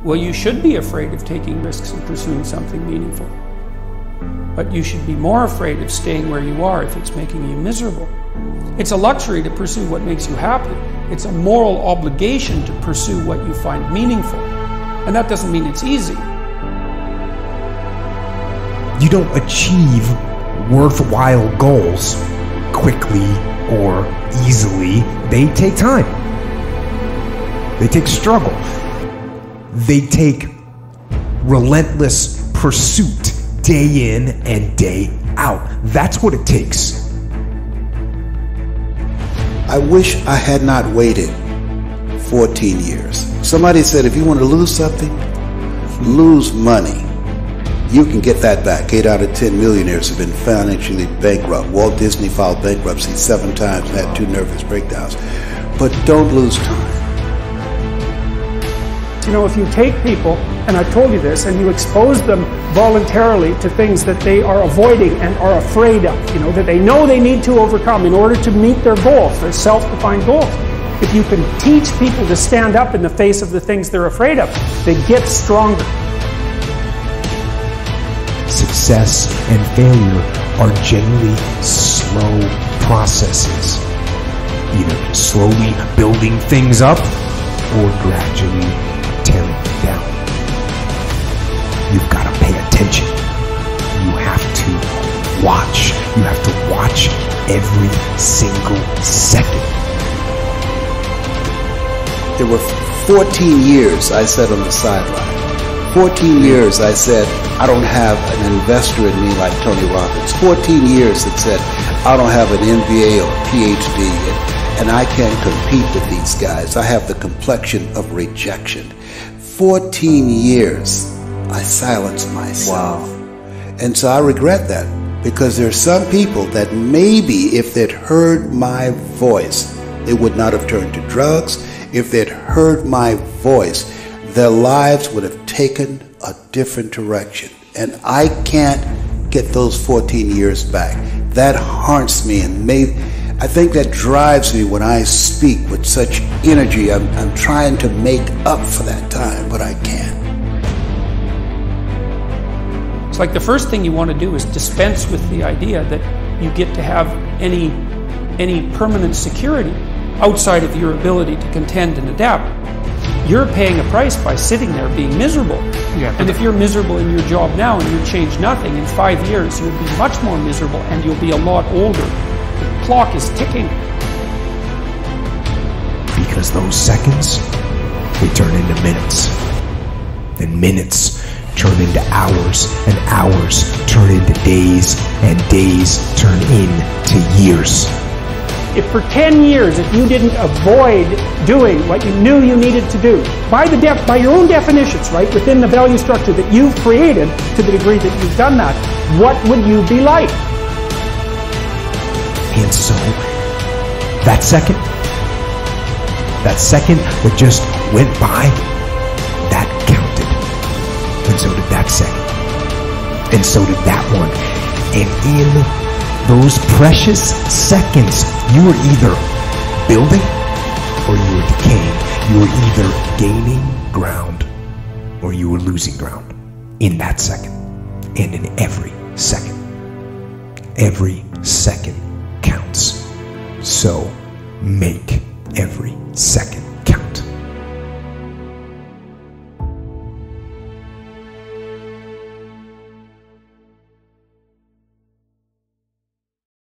Well, you should be afraid of taking risks and pursuing something meaningful. But you should be more afraid of staying where you are if it's making you miserable. It's a luxury to pursue what makes you happy. It's a moral obligation to pursue what you find meaningful. And that doesn't mean it's easy. You don't achieve worthwhile goals quickly or easily. They take time. They take struggle. They take relentless pursuit day in and day out. That's what it takes. I wish I had not waited 14 years. Somebody said if you want to lose something, lose money. You can get that back. 8 out of 10 millionaires have been financially bankrupt. Walt Disney filed bankruptcy 7 times and had 2 nervous breakdowns. But don't lose time. You know, if you take people, and I've told you this, and you expose them voluntarily to things that they are avoiding and are afraid of, you know, that they know they need to overcome in order to meet their goals, their self-defined goals. If you can teach people to stand up in the face of the things they're afraid of, they get stronger. Success and failure are generally slow processes, either slowly building things up or gradually tearing them down. You've got to pay attention. You have to watch. You have to watch every single second. There were 14 years I sat on the sideline. 14 years I said, I don't have an investor in me like Tony Robbins. 14 years that said, I don't have an MBA or a PhD, and I can't compete with these guys. I have the complexion of rejection. 14 years I silenced myself. Wow. And so I regret that, because there are some people that maybe if they'd heard my voice, they would not have turned to drugs. If they'd heard my voice, their lives would have taken a different direction. And I can't get those 14 years back. That haunts me, and I think that drives me when I speak with such energy. I'm trying to make up for that time, but I can't. It's like the first thing you want to do is dispense with the idea that you get to have any permanent security outside of your ability to contend and adapt. You're paying a price by sitting there being miserable. Yeah. And if you're miserable in your job now and you change nothing, in 5 years you'll be much more miserable and you'll be a lot older. The clock is ticking. Because those seconds, they turn into minutes. And minutes turn into hours, and hours turn into days, and days turn into years. If for 10 years, if you didn't avoid doing what you knew you needed to do, by your own definitions, right, within the value structure that you've created, to the degree that you've done that, what would you be like? And so, that second that just went by, that counted. And so did that second. And so did that one. And in those precious seconds, you were either building or you were decaying. You were either gaining ground or you were losing ground in that second, and in every second. Every second counts. So make every second